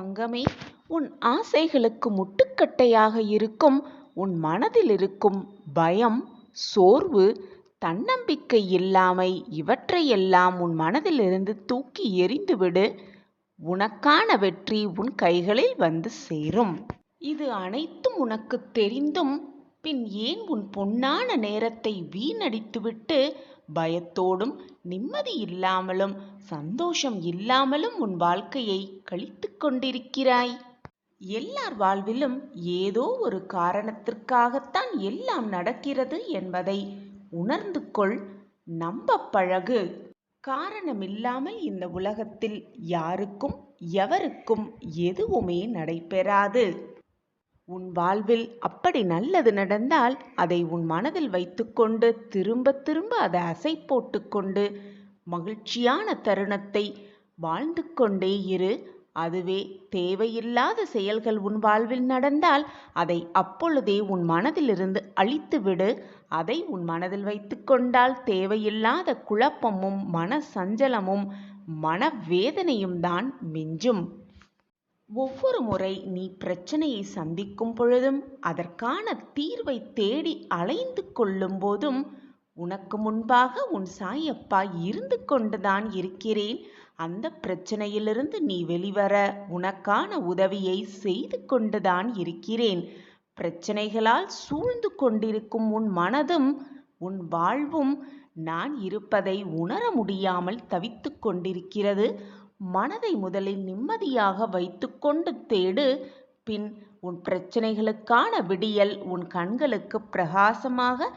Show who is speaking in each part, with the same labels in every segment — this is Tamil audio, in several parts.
Speaker 1: தங்கமே, உன் ஆசைகளுக்கு முட்டுக்கட்டையாக இருக்கும் உன் மனதில் இருக்கும் பயம், சோர்வு, தன்னம்பிக்கை இல்லாமை இவற்றையெல்லாம் உன் மனதிலிருந்து தூக்கி எறிந்துவிடு. உனக்கான வெற்றி உன் கைகளில் வந்து சேரும். இது அனைத்தும் உனக்கு தெரிந்தும் பின் ஏன் உன் பொன்னான நேரத்தை வீணடித்துவிட்டு பயத்தோடும் நிம்மதி இல்லாமலும் சந்தோஷம் இல்லாமலும் உன் வாழ்க்கையை கழித்துக் கொண்டிருக்கிறாய்? எல்லார் வாழ்விலும் ஏதோ ஒரு காரணத்திற்காகத்தான் எல்லாம் நடக்கிறது என்பதை உணர்ந்து கொள். நம்ப பழகு. காரணமில்லாமல் இந்த உலகத்தில் யாருக்கும் எவருக்கும் எதுவுமே நடைபெறாது. உன் வாழ்வில் அப்படி நல்லது நடந்தால் அதை உன் மனதில் வைத்துக்கொண்டு திரும்ப திரும்ப அதை அசை போட்டுக்கொண்டு மகிழ்ச்சியான தருணத்தை வாழ்ந்து கொண்டே இரு. அதுவே தேவையில்லாத செயல்கள் உன் வாழ்வில் நடந்தால் அதை அப்பொழுதே உன் மனதிலிருந்து அழித்துவிடு. அதை உன் மனதில் வைத்து கொண்டால் தேவையில்லாத குழப்பமும் மன சஞ்சலமும் மனவேதனையும் தான் மிஞ்சும். ஒவ்வொரு முறை நீ பிரச்சனையை சந்திக்கும் பொழுதும் அதற்கான தீர்வை தேடி அலைந்து கொள்ளும் போதும் உனக்கு முன்பாக உன் சாயப்பா இருந்து கொண்டுதான் இருக்கிறேன். அந்த பிரச்சனையிலிருந்து நீ வெளிவர உனக்கான உதவியை செய்து கொண்டுதான் இருக்கிறேன். பிரச்சனைகளால் சூழ்ந்து கொண்டிருக்கும் உன் மனதும் உன் வாழ்வும் நான் இருப்பதை உணர முடியாமல் தவித்து கொண்டிருக்கிறது. மனதை முதலில் நிம்மதியாக வைத்துக்கொண்டு தேடு. பின் உன் பிரச்சனைகளுக்கான விடியல் உன் கண்களுக்கு பிரகாசமாக,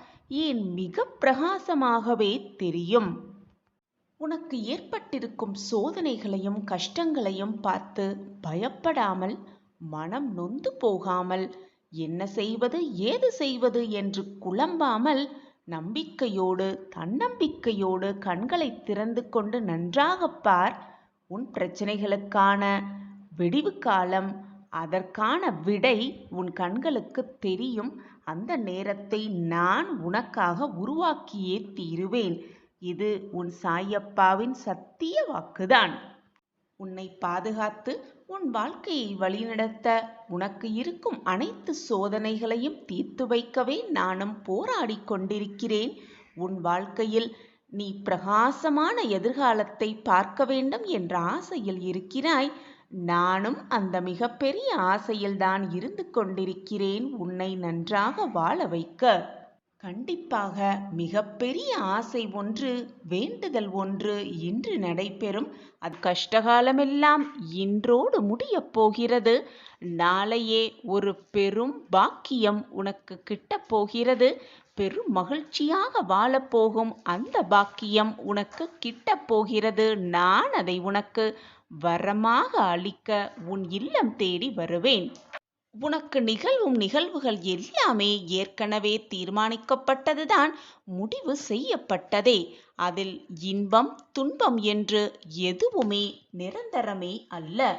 Speaker 1: ஏன் மிக பிரகாசமாகவே தெரியும். உனக்கு ஏற்பட்டிருக்கும் சோதனைகளையும் கஷ்டங்களையும் பார்த்து பயப்படாமல், மனம் நொந்து போகாமல், என்ன செய்வது ஏது செய்வது என்று குழம்பாமல் நம்பிக்கையோடு தன்னம்பிக்கையோடு கண்களை திறந்து கொண்டு நன்றாக பார். உன் பிரச்சனைகளுக்கான விடிவு காலம், அதற்கான விடை உன் கண்களுக்கு தெரியும். அந்த நேரத்தை நான் உனக்காக உருவாக்கியே தீருவேன். இது உன் சாயப்பாவின் சத்திய வாக்குதான். உன்னை பாதுகாத்து உன் வாழ்க்கையை வழிநடத்த உனக்கு இருக்கும் அனைத்து சோதனைகளையும் தீர்த்து வைக்கவே நானும் போராடி கொண்டிருக்கிறேன். உன் வாழ்க்கையில் நீ பிரகாசமான எதிர்காலத்தை பார்க்க வேண்டும் என்ற ஆசையில் இருக்கிறாய். நானும் அந்த மிகப்பெரிய ஆசையில்தான் இருந்து கொண்டிருக்கிறேன் உன்னை நன்றாக வாழ வைக்க. கண்டிப்பாக மிகப்பெரிய ஆசை ஒன்று, வேண்டுதல் ஒன்று இன்று நடைபெறும். அது கஷ்டகாலமெல்லாம் இன்றோடு முடியப் போகிறது. நாளையே ஒரு பெரும் பாக்கியம் உனக்கு கிட்டப் போகிறது. பெரும் மகிழ்ச்சியாக வாழப்போகும் அந்த பாக்கியம் உனக்கு கிட்டப் போகிறது. நான் அதை உனக்கு வரமாக அளிக்க உன் இல்லம் தேடி வருவேன். உனக்கு நிகழ்வும் நிகழ்வுகள் எல்லாமே ஏற்கனவே தீர்மானிக்கப்பட்டதுதான், முடிவு செய்யப்பட்டதே. அதில் இன்பம் துன்பம் என்று எதுவுமே நிரந்தரமே அல்ல.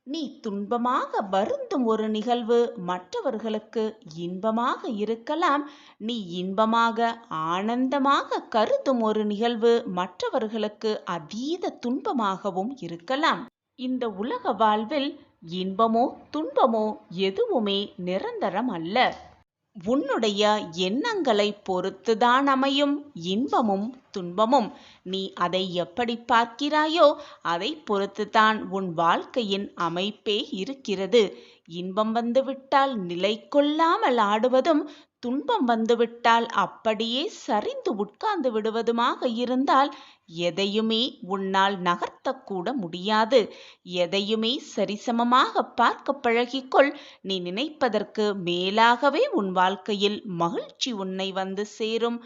Speaker 1: நீ துன்பமாக வருந்தும் ஒரு நிகழ்வு மற்றவர்களுக்கு இன்பமாக இருக்கலாம். நீ இன்பமாக ஆனந்தமாக கருதும் ஒரு நிகழ்வு மற்றவர்களுக்கு அதீத துன்பமாகவும் இருக்கலாம். இந்த உலக வாழ்வில் இன்பமோ துன்பமோ எதுவுமே நிரந்தரம் அல்ல. உன்னுடைய எண்ணங்களை பொறுத்துதான் அமையும் இன்பமும் துன்பமும். நீ அதை எப்படி பார்க்கிறாயோ அதை பொறுத்துதான் உன் வாழ்க்கையின் அமைப்பே இருக்கிறது. இன்பம் வந்துவிட்டால் நிலை கொள்ளாமல் ஆடுவதும், துன்பம் வந்துவிட்டால் அப்படியே சரிந்து உட்கார்ந்து விடுவதுமாக இருந்தால் எதையுமே உன்னால் நகர்த்தக்கூட முடியாது. எதையுமே சரிசமமாக பார்க்க பழகிக்கொள். நீ நினைப்பதற்கு மேலாகவே உன் வாழ்க்கையில் மகிழ்ச்சி உன்னை வந்து சேரும்.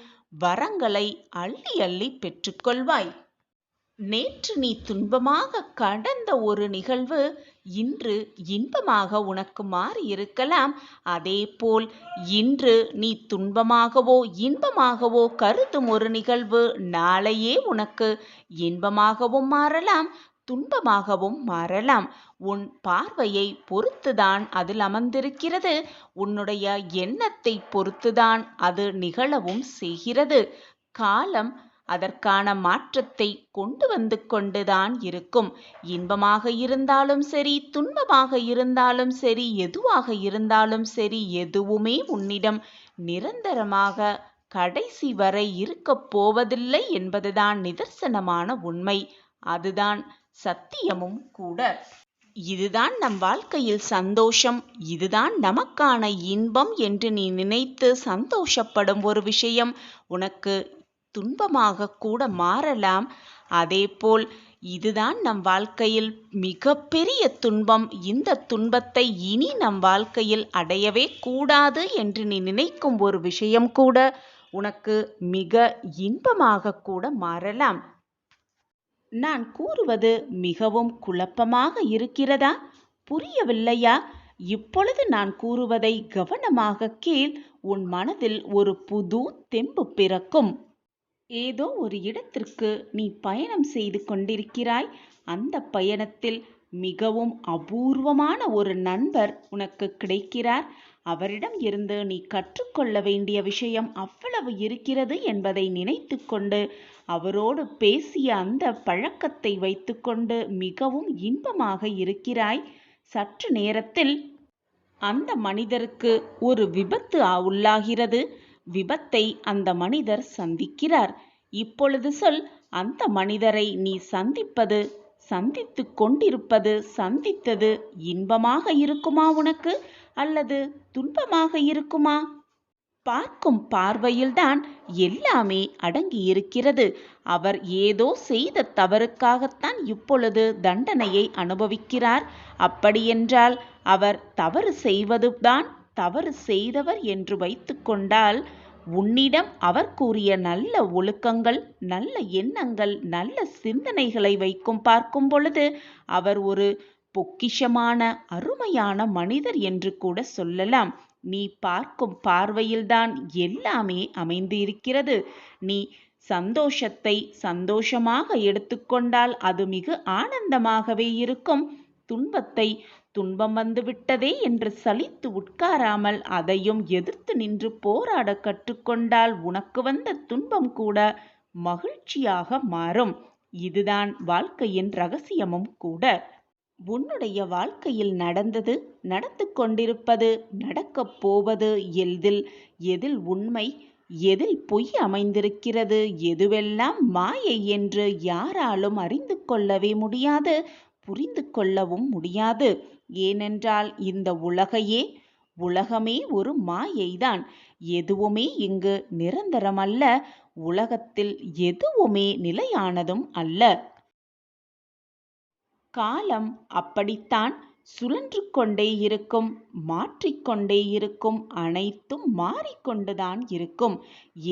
Speaker 1: வரங்களை அள்ளி அள்ளி பெற்றுக்கொள்வாய். நேற்று நீ துன்பமாக கடந்த ஒரு நிகழ்வு இன்று இன்பமாக உனக்கு மாறி இருக்கலாம். அதேபோல் இன்று நீ துன்பமாகவோ இன்பமாகவோ கருதும் ஒரு நிகழ்வு நாளையே உனக்கு இன்பமாகவும் மாறலாம், துன்பமாகவும் மாறலாம். உன் பார்வையை பொறுத்துதான் அதில் அமர்ந்திருக்கிறது. உன்னுடைய எண்ணத்தை பொறுத்துதான் அது நிகழவும் செய்கிறது. காலம் அதற்கான மாற்றத்தை கொண்டு வந்து கொண்டுதான் இருக்கும். இன்பமாக இருந்தாலும் சரி, துன்பமாக இருந்தாலும் சரி, எதுவாக இருந்தாலும் சரி, எதுவுமே உன்னிடம் நிரந்தரமாக கடைசி வரை இருக்கப் போவதில்லை என்பதுதான் நிதர்சனமான உண்மை. அதுதான் சத்தியமும் கூட. இதுதான் நம் வாழ்க்கையில் சந்தோஷம், இதுதான் நமக்கான இன்பம் என்று நீ நினைத்து சந்தோஷப்படும் ஒரு விஷயம் உனக்கு துன்பமாக கூட மாறலாம். அதேபோல் இதுதான் நம் வாழ்க்கையில் மிகப்பெரிய துன்பம், இந்த துன்பத்தை இனி நம் வாழ்க்கையில் அடையவே கூடாது என்று நீ நினைக்கும் ஒரு விஷயம் கூட உனக்கு மிக இன்பமாக கூட மாறலாம். நான் கூறுவது மிகவும் குழப்பமாக இருக்கிறதா? புரியவில்லையா? இப்பொழுது நான் கூறுவதை கவனமாக கேள். உன் மனதில் ஒரு புது தெம்பு பிறக்கும். ஏதோ ஒரு இடத்திற்கு நீ பயணம் செய்து கொண்டிருக்கிறாய். அந்த பயணத்தில் மிகவும் அபூர்வமான ஒரு நண்பர் உனக்கு கிடைக்கிறார். அவரிடம் இருந்து நீ கற்றுக்கொள்ள வேண்டிய விஷயம் அவ்வளவு இருக்கிறது என்பதை நினைத்து கொண்டு அவரோடு பேசிய அந்த பழக்கத்தை வைத்துக்கொண்டு மிகவும் இன்பமாக இருக்கிறாய். சற்று நேரத்தில் அந்த மனிதருக்கு ஒரு விபத்து உள்ளாகிறது. விபத்தை அந்த மனிதர் சந்திக்கிறார். இப்பொழுது சொல், அந்த மனிதரை நீ சந்தித்து கொண்டிருப்பது, சந்தித்தது இன்பமாக இருக்குமா உனக்கு, அல்லது துன்பமாக இருக்குமா? பார்க்கும் பார்வையில்தான் எல்லாமே அடங்கி இருக்கிறது. அவர் ஏதோ செய்த தவறுக்காகத்தான் இப்பொழுது தண்டனையை அனுபவிக்கிறார். அப்படியென்றால் அவர் தவறு செய்வதுதான் தவறு செய்தவர் என்று வைத்து கொண்டால், உன்னிடம் அவர் கூறிய நல்ல ஒழுக்கங்கள், நல்ல எண்ணங்கள், நல்ல சிந்தனைகளை பார்க்கும் பொழுது அவர் ஒரு பொக்கிஷமான அருமையான மனிதர் என்று கூட சொல்லலாம். நீ பார்க்கும் பார்வையில்தான் எல்லாமே அமைந்து இருக்கிறது. நீ சந்தோஷத்தை சந்தோஷமாக எடுத்துக்கொண்டால் அது மிக ஆனந்தமாகவே இருக்கும். துன்பத்தை துன்பம் வந்துவிட்டதே என்று சலித்து உட்காராமல் அதையும் எதிர்த்து நின்று போராட கற்றுக்கொண்டால் உனக்கு வந்த துன்பம் கூட மகிழ்ச்சியாக மாறும். இதுதான் வாழ்க்கையின் ரகசியமும் கூட. உன்னுடைய வாழ்க்கையில் நடந்தது, நடந்து கொண்டிருப்பது, நடக்கப் போவது, எதில் உண்மை, எதில் பொய் அமைந்திருக்கிறது, எதுவெல்லாம் மாயை என்று யாராலும் அறிந்து கொள்ளவே முடியாது, புரிந்து கொள்ளவும் முடியாது. ஏனென்றால் இந்த உலகமே ஒரு மாயைதான். எதுவுமே இங்கு நிரந்தரமல்ல. உலகத்தில் எதுவுமே நிலையானதும் அல்ல. காலம் அப்படித்தான் சுழன்று கொண்டே இருக்கும், மாற்றிக்கொண்டே இருக்கும், அனைத்தும் மாறிக்கொண்டுதான் இருக்கும்.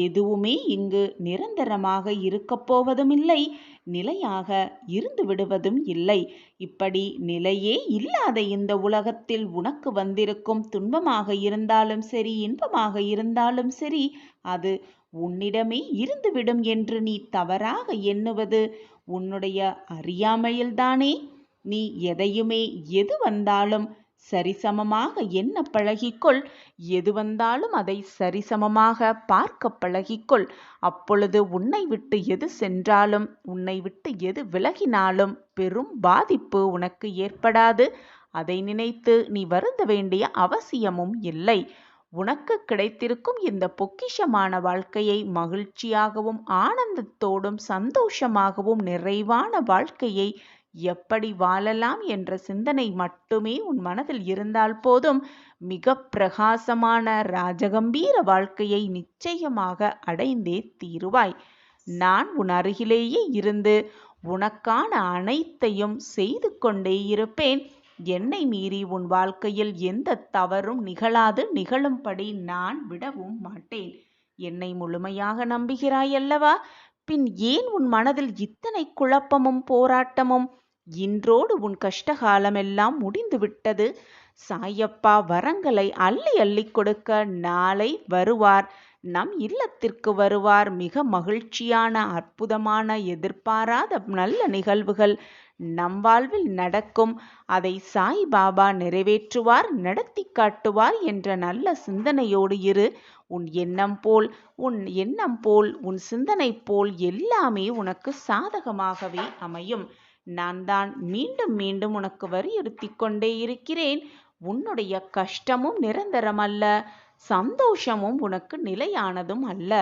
Speaker 1: எதுவுமே இங்கு நிரந்தரமாக இருக்கப் போவதும் இல்லை, நிலையாக இருந்து விடுவதும் இல்லை. இப்படி நிலையே இல்லாத இந்த உலகத்தில் உனக்கு வந்திருக்கும் துன்பமாக இருந்தாலும் சரி, இன்பமாக இருந்தாலும் சரி, அது உன்னிடமே இருந்துவிடும் என்று நீ தவறாக எண்ணுவது உன்னுடைய அறியாமையில்தானே. நீ எதையுமே எது வந்தாலும் சரிசமமாக எண்ண பழகிக்கொள். எது வந்தாலும் அதை சரிசமமாக பார்க்க பழகிக்கொள். அப்பொழுது உன்னை விட்டு எது சென்றாலும், உன்னை விட்டு எது விலகினாலும் பெரும் பாதிப்பு உனக்கு ஏற்படாது. அதை நினைத்து நீ வருந்த வேண்டிய அவசியமும் இல்லை. உனக்கு கிடைத்திருக்கும் இந்த பொக்கிஷமான வாழ்க்கையை மகிழ்ச்சியாகவும் ஆனந்தத்தோடும் சந்தோஷமாகவும் நிறைவான வாழ்க்கையை எப்படி வாழலாம் என்ற சிந்தனை மட்டுமே உன் மனதில் இருந்தால் போதும். மிக பிரகாசமான ராஜகம்பீர வாழ்க்கையை நிச்சயமாக அடைந்தே தீருவாய். நான் உன் அருகிலேயே இருந்து உனக்கான அனைத்தையும் செய்து கொண்டே இருப்பேன். என்னை மீறி உன் வாழ்க்கையில் எந்த தவறும் நிகழாது. நிகழும்படி நான் விடவும் மாட்டேன். என்னை முழுமையாக நம்புகிறாய் அல்லவா? பின் ஏன் உன் மனதில் இத்தனை குழப்பமும் போராட்டமும்? இன்றோடு உன் கஷ்டகாலமெல்லாம் முடிந்துவிட்டது. சாயப்பா வரங்களை அள்ளி அள்ளி கொடுக்க நாளை வருவார். நம் இல்லத்திற்கு வருவார். மிக மகிழ்ச்சியான, அற்புதமான, எதிர்பாராத நல்ல நிகழ்வுகள் நம் வாழ்வில் நடக்கும். அதை சாய் பாபா நிறைவேற்றுவார், நடத்தி காட்டுவார் என்ற நல்ல சிந்தனையோடு இரு. உன் எண்ணம் போல் உன் சிந்தனை போல் எல்லாமே உனக்கு சாதகமாகவே அமையும். நான் தான் மீண்டும் மீண்டும் உனக்கு வலியுறுத்தி கொண்டே இருக்கிறேன். உன்னுடைய கஷ்டமும் நிரந்தரமல்ல, சந்தோஷமும் உனக்கு நிலையானதும் அல்ல.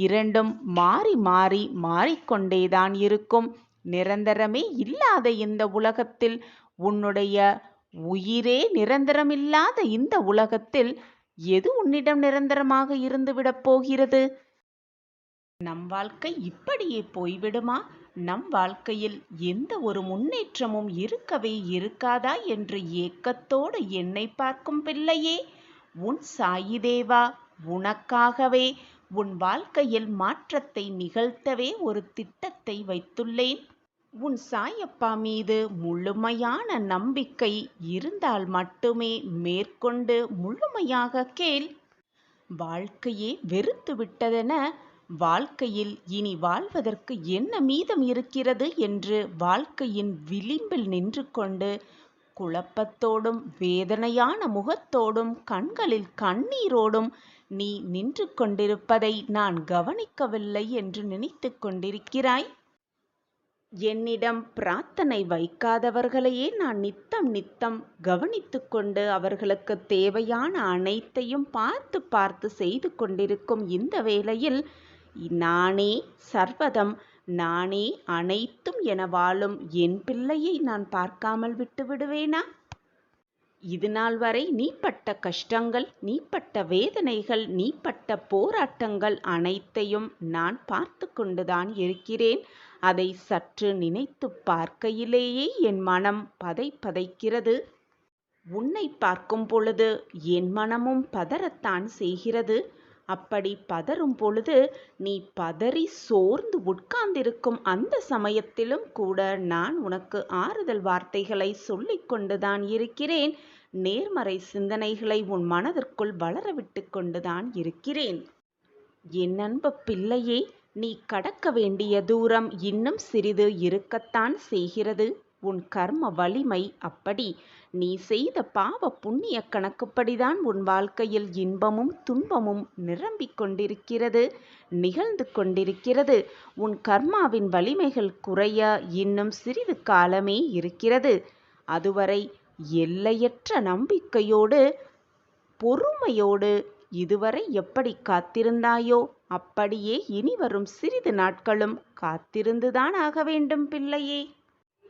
Speaker 1: இரண்டும் மாறி மாறி மாறிக்கொண்டேதான் இருக்கும். நிரந்தரமே இல்லாத இந்த உலகத்தில், உன்னுடைய உயிரே நிரந்தரமில்லாத இந்த உலகத்தில் எது உன்னிடம் நிரந்தரமாக இருந்துவிடப் போகிறது? நம் வாழ்க்கை இப்படியே போய்விடுமா? நம் வாழ்க்கையில் எந்த ஒரு முன்னேற்றமும் இருக்கவே இருக்காதா என்று ஏக்கத்தோடு என்னை பார்க்கும் பிள்ளையே, உன் சாயிதேவா உனக்காகவே உன் வாழ்க்கையில் மாற்றத்தை நிகழ்த்தவே ஒரு திட்டத்தை வைத்துள்ளேன். உன் சாயப்பா மீது முழுமையான நம்பிக்கை இருந்தால் மட்டுமே மேற்கொண்டு முழுமையாக கேள். வாழ்க்கையே வெறுத்து விட்டதென, வாழ்க்கையில் இனி வாழ்வதற்கு என்ன மீதம் இருக்கிறது என்று வாழ்க்கையின் விளிம்பில் நின்று கொண்டு குழப்பத்தோடும் வேதனையான முகத்தோடும் கண்களில் கண்ணீரோடும் நீ நின்று கொண்டிருப்பதை நான் கவனிக்கவில்லை என்று நினைத்து கொண்டிருக்கிறாய். என்னிடம் பிரார்த்தனை வைக்காதவர்களையே நான் நித்தம் நித்தம் கவனித்து கொண்டு அவர்களுக்கு தேவையான அனைத்தையும் பார்த்து பார்த்து செய்து கொண்டிருக்கும் இந்த வேளையில், நானே சர்வதம், நானே அனைத்தும் என வாழும் என் பிள்ளையை நான் பார்க்காமல் விட்டு விடுவேனா? இது நாள் வரை நீ பட்ட கஷ்டங்கள், நீ பட்ட வேதனைகள், நீ பட்ட போராட்டங்கள் அனைத்தையும் நான் பார்த்து கொண்டுதான் இருக்கிறேன். அதை சற்று நினைத்து பார்க்கையிலேயே என் மனம் பதைக்கிறது. உன்னை பார்க்கும் பொழுது என் மனமும் பதறத்தான் செய்கிறது. அப்படி பதறும் பொழுது, நீ பதறி சோர்ந்து உட்கார்ந்திருக்கும் அந்த சமயத்திலும் கூட நான் உனக்கு ஆறுதல் வார்த்தைகளை சொல்லிக் கொண்டுதான் இருக்கிறேன். நேர்மறை சிந்தனைகளை உன் மனதிற்குள் வளரவிட்டு கொண்டுதான் இருக்கிறேன். என் அன்பு பிள்ளையே, நீ கடக்க வேண்டிய தூரம் இன்னும் சிறிது இருக்கத்தான் செய்கிறது. உன் கர்ம வலிமை அப்படி. நீ செய்த பாவ புண்ணிய கணக்குப்படிதான் உன் வாழ்க்கையில் இன்பமும் துன்பமும் நிரம்பிக் கொண்டிருக்கிறது, நிகழ்ந்து கொண்டிருக்கிறது. உன் கர்மாவின் வலிமைகள் குறைய இன்னும் சிறிது காலமே இருக்கிறது. அதுவரை எல்லையற்ற நம்பிக்கையோடு, பொறுமையோடு இதுவரை எப்படி காத்திருந்தாயோ அப்படியே இனி வரும் சிறிது நாட்களும் காத்திருந்துதான் ஆக வேண்டும் பிள்ளையே.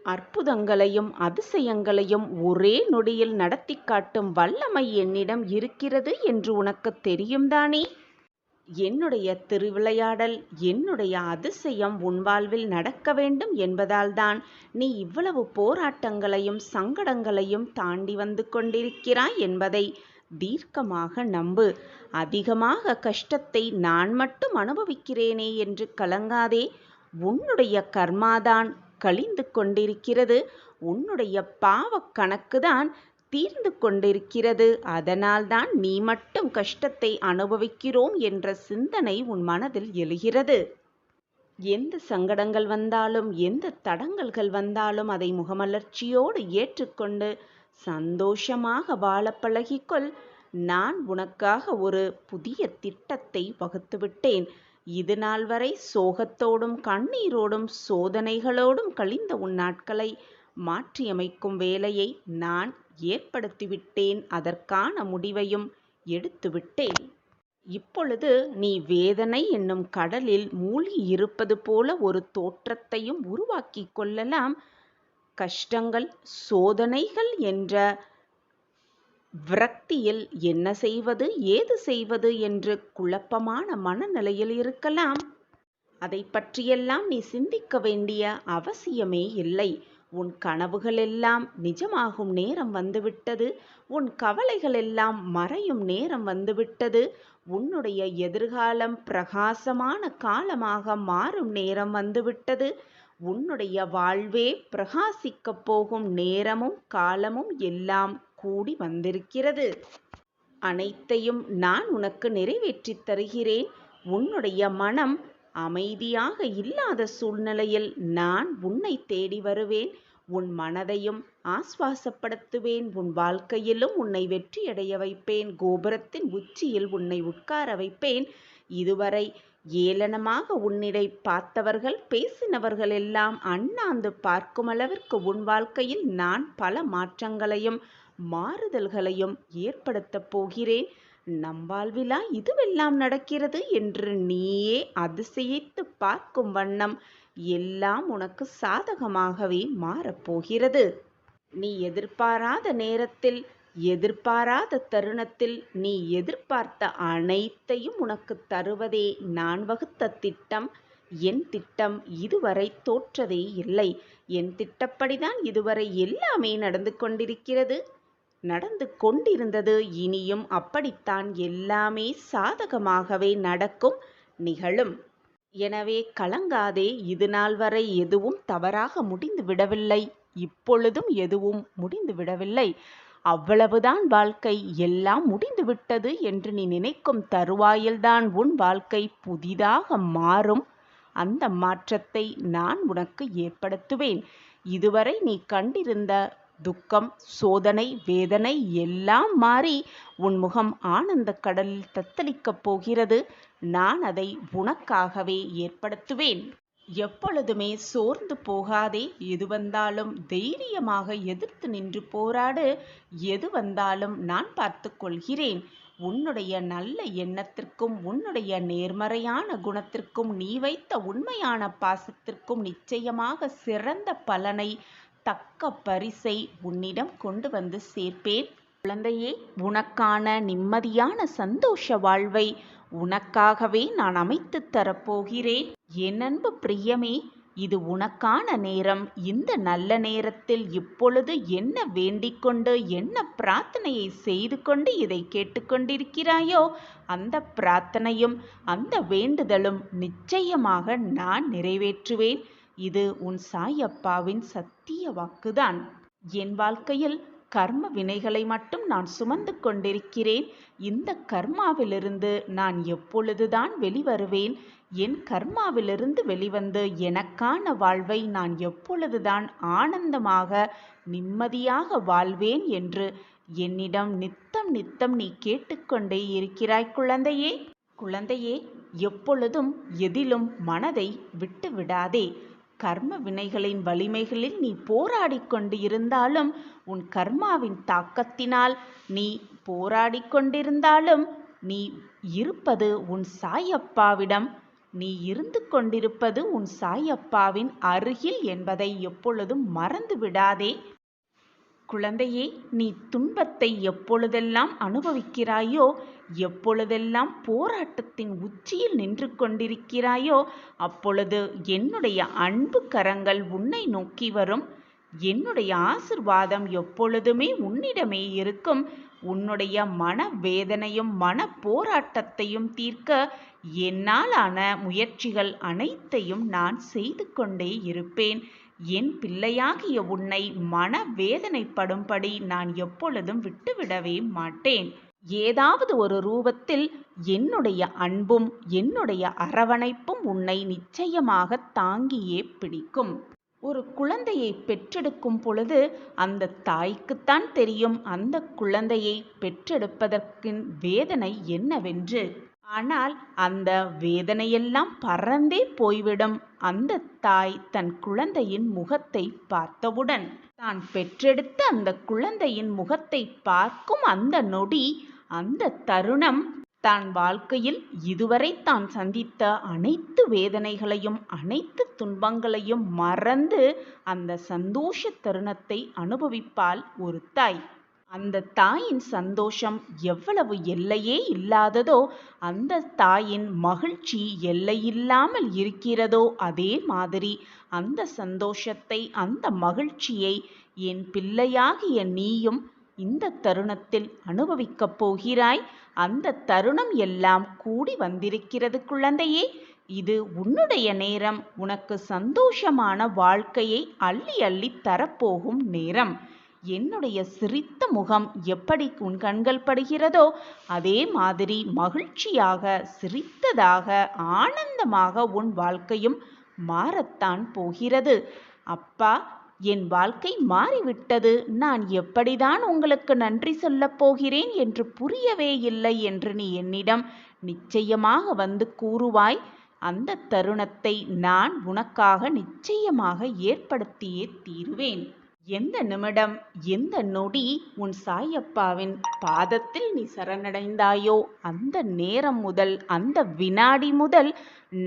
Speaker 1: அற்புதங்களையும் அதிசயங்களையும் ஒரே நொடியில் நடத்தி காட்டும் வல்லமை என்னிடம் இருக்கிறது என்று உனக்கு தெரியும் தானே? என்னுடைய திருவிளையாடல், என்னுடைய அதிசயம் உன் வாழ்வில் நடக்க வேண்டும் என்பதால்தான் நீ இவ்வளவு போராட்டங்களையும் சங்கடங்களையும் தாண்டி வந்து கொண்டிருக்கிறாய் என்பதை தீர்க்கமாக நம்பு. அதிகமாக கஷ்டத்தை நான் மட்டும் அனுபவிக்கிறேனே என்று கலங்காதே. உன்னுடைய கர்மாதான் கழிந்து கொண்டிருக்கிறது. உன்னுடைய பாவக் கணக்குதான் தீர்ந்து கொண்டிருக்கிறது. அதனால்தான் நீ மட்டும் கஷ்டத்தை அனுபவிக்கிறோம் என்ற சிந்தனை உன் மனதில் எழுகிறது. எந்த சங்கடங்கள் வந்தாலும், எந்த தடங்கல்கள் வந்தாலும் அதை முகமலர்ச்சியோடு ஏற்றுக்கொண்டு சந்தோஷமாக வாழ பழகிக்கொள். நான் உனக்காக ஒரு புதிய திட்டத்தை வகுத்துவிட்டேன். இது நாள் வரை சோகத்தோடும் கண்ணீரோடும் சோதனைகளோடும் கழிந்த உன் நாட்களை மாற்றியமைக்கும் வேலையை நான் ஏற்படுத்திவிட்டேன். அதற்கான முடிவையும் எடுத்துவிட்டேன். இப்பொழுது நீ வேதனை என்னும் கடலில் மூழ்கி இருப்பது போல ஒரு தோற்றத்தையும் உருவாக்கி கொள்ளலாம். கஷ்டங்கள், சோதனைகள் என்ற விரக்தியில் என்ன செய்வது, ஏது செய்வது என்று குழப்பமான மனநிலையில் இருக்கலாம். அதை பற்றியெல்லாம் நீ சிந்திக்க வேண்டிய அவசியமே இல்லை. உன் கனவுகளெல்லாம் நிஜமாகும் நேரம் வந்துவிட்டது. உன் கவலைகளெல்லாம் மறையும் நேரம் வந்துவிட்டது. உன்னுடைய எதிர்காலம் பிரகாசமான காலமாக மாறும் நேரம் வந்துவிட்டது. உன்னுடைய வாழ்வே பிரகாசிக்கப் போகும் நேரமும் காலமும் எல்லாம் கூடி வந்திருக்கிறது. அனைத்தையும் நான் உனக்கு நிறைவேற்றித் தருகிறேன். உன்னுடைய மனம் அமைதியாக இல்லாத சூழ்நிலையில் நான் உன்னை தேடி வருவேன். உன் மனதையும் ஆஸ்வாசப்படுத்துவேன். உன் வாழ்க்கையிலும் உன்னை வெற்றியடைய வைப்பேன். கோபுரத்தின் உச்சியில் உன்னை உட்கார வைப்பேன். இதுவரை ஏளனமாக உன்னிடை பார்த்தவர்கள், பேசினவர்கள் எல்லாம் அண்ணாந்து பார்க்கும் அளவிற்கு உன் வாழ்க்கையில் நான் பல மாற்றங்களையும் மாறுதல்களையும் ஏற்படுத்தப் போகிறேன். நம் வாழ்விலா இதுவெல்லாம் நடக்கிறது என்று நீயே அதிசயித்து பார்க்கும் வண்ணம் எல்லாம் உனக்கு சாதகமாகவே மாறப்போகிறது. நீ எதிர்பாராத நேரத்தில், எதிர்பாராத தருணத்தில் நீ எதிர்பார்த்த அனைத்தையும் உனக்கு தருவதே நான் வகுத்த திட்டம். என் திட்டம் இதுவரை தோற்றதே இல்லை. என் திட்டப்படிதான் இதுவரை எல்லாமே நடந்து கொண்டிருக்கிறது, நடந்து கொண்டிருந்தது. இனியும் அப்படித்தான் எல்லாமே சாதகமாகவே நடக்கும், நிகழும். எனவே கலங்காதே. இது நாள் வரை எதுவும் தவறாக முடிந்து விடவில்லை, இப்பொழுதும் எதுவும் முடிந்து விடவில்லை. அவ்வளவுதான் வாழ்க்கை, எல்லாம் முடிந்து விட்டது என்று நீ நினைக்கும் தருவாயில்தான் உன் வாழ்க்கை புதிதாக மாறும். அந்த மாற்றத்தை நான் உனக்கு ஏற்படுத்துவேன். இதுவரை நீ கண்டிருந்த துக்கம், சோதனை, வேதனை எல்லாம் மாறி உன் முகம் ஆனந்த கடலில் தத்தளிக்கப் போகிறது. நான் அதை உனக்காகவே ஏற்படுத்துவேன். எப்பொழுதுமே சோர்ந்து போகாதே. எது வந்தாலும் தைரியமாக எதிர்த்து நின்று போராடு. எது வந்தாலும் நான் பார்த்து கொள்கிறேன். உன்னுடைய நல்ல எண்ணத்திற்கும் உன்னுடைய நேர்மறையான குணத்திற்கும் நீ வைத்த உண்மையான பாசத்திற்கும் நிச்சயமாக சிறந்த பலனை, தக்க பரிசை உன்னிடம் கொண்டு வந்து சேர்ப்பேன். குழந்தையே, உனக்கான நிம்மதியான சந்தோஷ வாழ்வை உனக்காகவே நான் அமைத்து தரப்போகிறேன். என் அன்பு பிரியமே, இது உனக்கான நேரம். இந்த நல்ல நேரத்தில் இப்பொழுது என்ன வேண்டிக்கொண்டு, என்ன பிரார்த்தனையை செய்து கொண்டு இதை கேட்டுக்கொண்டிருக்கிறாயோ, அந்த பிரார்த்தனையும் அந்த வேண்டுதலும் நிச்சயமாக நான் நிறைவேற்றுவேன். இது உன் சாயப்பாவின் சத்திய வாக்குதான். என் வாழ்க்கையில் கர்ம வினைகளை மட்டும் நான் சுமந்து கொண்டிருக்கிறேன். இந்த கர்மாவிலிருந்து நான் எப்பொழுதுதான் வெளிவருவேன்? என் கர்மாவிலிருந்து வெளிவந்து எனக்கான வாழ்வை நான் எப்பொழுதுதான் ஆனந்தமாக நிம்மதியாக வாழ்வேன் என்று என்னிடம் நித்தம் நித்தம் நீ கேட்டுக்கொண்டே இருக்கிறாய் குழந்தையே. குழந்தையே, எப்பொழுதும் எதிலும் மனதை விட்டு விடாதே. கர்ம வினைகளின் வலிமைகளில் நீ போராடி கொண்டு இருந்தாலும், உன் கர்மாவின் தாக்கத்தினால் நீ போராடி கொண்டிருந்தாலும், நீ இருப்பது உன் சாயப்பாவிடம், நீ இருந்து கொண்டிருப்பது உன் சாயப்பாவின் அருகில் என்பதை எப்பொழுதும் மறந்து விடாதே. குழந்தையே, நீ துன்பத்தை எப்பொழுதெல்லாம் அனுபவிக்கிறாயோ, எப்பொழுதெல்லாம் போராட்டத்தின் உச்சியில் நின்று கொண்டிருக்கிறாயோ, அப்பொழுது என்னுடைய அன்பு கரங்கள் உன்னை நோக்கி வரும். என்னுடைய ஆசிர்வாதம் எப்பொழுதுமே உன்னிடமே இருக்கும். உன்னுடைய மன வேதனையும் மன போராட்டத்தையும் தீர்க்க என்னாலான முயற்சிகள் அனைத்தையும் நான் செய்து கொண்டே இருப்பேன். என் பிள்ளையாகிய உன்னை மன வேதனைப்படும்படி நான் எப்பொழுதும் விட்டுவிடவே மாட்டேன். ஏதாவது ஒரு ரூபத்தில் என்னுடைய அன்பும் என்னுடைய அரவணைப்பும் உன்னை நிச்சயமாக தாங்கியே பிடிக்கும். ஒரு குழந்தையை பெற்றெடுக்கும் பொழுது அந்த தாய்க்குத்தான் தெரியும் அந்த குழந்தையை பெற்றெடுப்பதற்கின் வேதனை என்னவென்று. ஆனால் அந்த வேதனையெல்லாம் பறந்தே போய்விடும் அந்த தாய் தன் குழந்தையின் முகத்தை பார்த்தவுடன். தான் பெற்றெடுத்த அந்த குழந்தையின் முகத்தை பார்க்கும் அந்த நொடி, அந்த தருணம், தான் வாழ்க்கையில் இதுவரை தான் சந்தித்த அனைத்து வேதனைகளையும் அனைத்து துன்பங்களையும் மறந்து அந்த சந்தோஷ தருணத்தை அனுபவிப்பாள் ஒரு தாய். அந்த தாயின் சந்தோஷம் எவ்வளவு எல்லையே இல்லாததோ, அந்த தாயின் மகிழ்ச்சி எல்லையில்லாமல் இருக்கிறதோ, அதே மாதிரி அந்த சந்தோஷத்தை அந்த மகிழ்ச்சியை என் பிள்ளையாகிய நீயும் இந்த தருணத்தில் அனுபவிக்கப் போகிறாய். அந்த தருணம் எல்லாம் கூடி வந்திருக்கிறது குழந்தையே. இது உன்னுடைய நேரம். உனக்கு சந்தோஷமான வாழ்க்கையை அள்ளி அள்ளி தரப்போகும் நேரம். என்னுடைய சிரித்த முகம் எப்படி உன் கண்கள் படுகிறதோ அதே மாதிரி மகிழ்ச்சியாக, சிரித்ததாக, ஆனந்தமாக உன் வாழ்க்கையும் மாறத்தான் போகிறது. அப்பா, என் வாழ்க்கை மாறிவிட்டது, நான் எப்படிதான் உங்களுக்கு நன்றி சொல்லப் போகிறேன் என்று புரியவே இல்லை என்று நீ என்னிடம் நிச்சயமாக வந்து கூறுவாய். அந்த தருணத்தை நான் உனக்காக நிச்சயமாக ஏற்படுத்தியே தீருவேன். எந்த நிமிடம், எந்த நொடி உன் சாயப்பாவின் பாதத்தில் நீ சரணடைந்தாயோ அந்த நேரம் முதல், அந்த வினாடி முதல்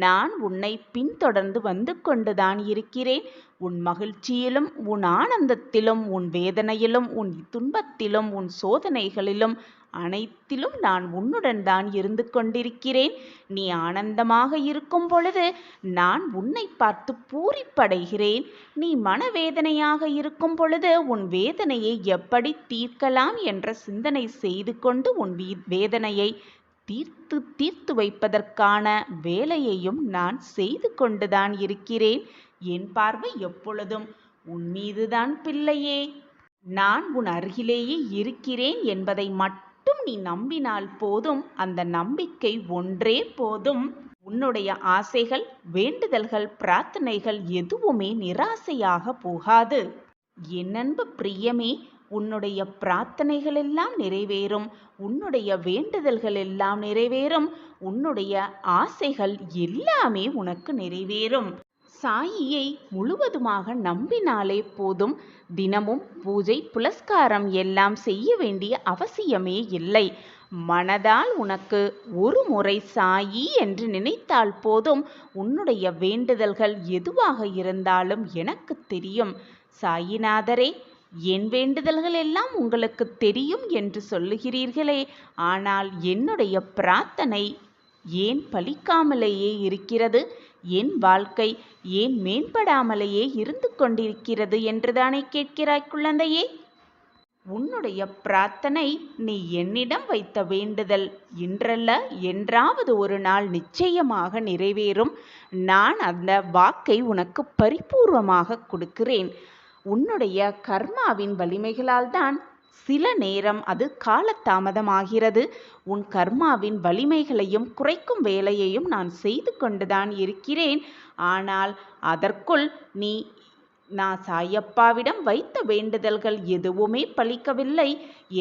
Speaker 1: நான் உன்னை பின்தொடர்ந்து வந்து கொண்டுதான் இருக்கிறேன். உன் மகிழ்ச்சியிலும், உன் ஆனந்தத்திலும், உன் வேதனையிலும், உன் துன்பத்திலும், உன் சோதனைகளிலும் அனைத்திலும் நான் உன்னுடன் தான் இருந்து கொண்டிருக்கிறேன். நீ ஆனந்தமாக இருக்கும் பொழுது நான் உன்னை பார்த்து பூரிப்படைகிறேன். நீ மனவேதனையாக இருக்கும் பொழுது உன் வேதனையை எப்படி தீர்க்கலாம் என்ற சிந்தனை செய்து கொண்டு உன் வேதனையை தீர்த்து வைப்பதற்கான வேலையையும் நான் செய்து கொண்டுதான் இருக்கிறேன். என் பார்வை எப்பொழுதும் உன் மீதுதான் பிள்ளையே. நான் உன் அருகிலேயே இருக்கிறேன் என்பதை மட்டும் நீ நம்பினால் போதும். அந்த நம்பிக்கை ஒன்றே போதும். உன்னுடைய ஆசைகள், வேண்டுதல்கள், பிரார்த்தனைகள் எதுவுமே நிராசையாக போகாது. என் அன்பு பிரியமே, உன்னுடைய பிரார்த்தனைகள் எல்லாம் நிறைவேறும், உன்னுடைய வேண்டுதல்கள் எல்லாம் நிறைவேறும், உன்னுடைய ஆசைகள் எல்லாமே உனக்கு நிறைவேறும். சாயியை முழுவதுமாக நம்பினாலே போதும். தினமும் பூஜை புலஸ்காரம் எல்லாம் செய்ய வேண்டிய அவசியமே இல்லை. மனதால் உனக்கு ஒரு முறை சாயி என்று நினைத்தால் போதும். உன்னுடைய வேண்டுதல்கள் எதுவாக இருந்தாலும் எனக்கு தெரியும். சாயிநாதரே, என் வேண்டுதல்கள் எல்லாம் உங்களுக்கு தெரியும் என்று சொல்லுகிறீர்களே, ஆனால் என்னுடைய பிரார்த்தனை ஏன் பலிக்காமலேயே இருக்கிறது? என் வாழ்க்கை ஏன் மேம்படாமலேயே இருந்து கொண்டிருக்கிறது என்றுதானே கேட்கிறாய் குழந்தையே? உன்னுடைய பிரார்த்தனை, நீ என்னிடம் வைத்த வேண்டுதல் இன்றல்ல என்றாவது ஒரு நாள் நிச்சயமாக நிறைவேறும். நான் அந்த வாக்கை உனக்கு பரிபூர்வமாக கொடுக்கிறேன். உன்னுடைய கர்மாவின் வலிமைகளால் தான் சில நேரம் அது காலதாமதமாகிறது. உன் கர்மாவின் வலிமைகளையும் குறைக்கும் வேலையையும் நான் செய்து கொண்டுதான் இருக்கிறேன். ஆனால் அதற்குள் நான் சாயப்பாவிடம் வைத்த வேண்டுதல்கள் எதுவுமே பலிக்கவில்லை.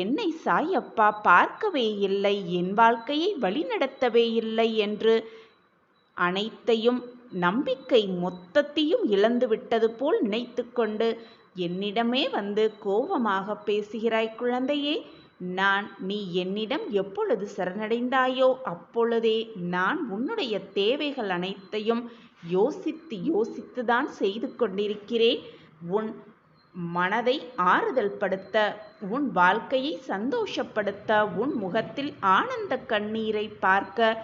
Speaker 1: என்னை சாயப்பா பார்க்கவே இல்லை, என் வாழ்க்கையை வழிநடத்தவே இல்லை என்று அனைத்தையும், நம்பிக்கை மொத்தத்தையும் இழந்து விட்டது போல் நினைத்து கொண்டு என்னிடமே வந்து கோபமாக பேசுகிறாய் குழந்தையே. நீ என்னிடம் எப்பொழுது சரணடைந்தாயோ அப்பொழுதே நான் உன்னுடைய தேவைகள் அனைத்தையும் யோசித்துதான் செய்து கொண்டிருக்கிறேன். உன் மனதை ஆறுதல் படுத்த, உன் வாழ்க்கையை சந்தோஷப்படுத்த, உன் முகத்தில் ஆனந்த கண்ணீரை பார்க்க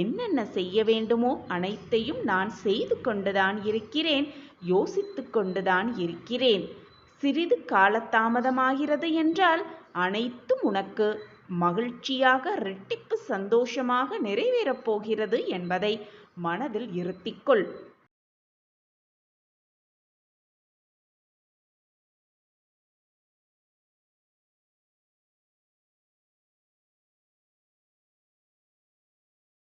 Speaker 1: என்னென்ன செய்ய வேண்டுமோ அனைத்தையும் நான் செய்து கொண்டுதான் இருக்கிறேன், யோசித்து கொண்டுதான் இருக்கிறேன். சிறிது காலதாமதமாகிறது என்றால் அனைத்தும் உனக்கு மகிழ்ச்சியாக, இரட்டிப்பு சந்தோஷமாக நிறைவேறப் போகிறது என்பதை மனதில் இருத்திக்கொள்.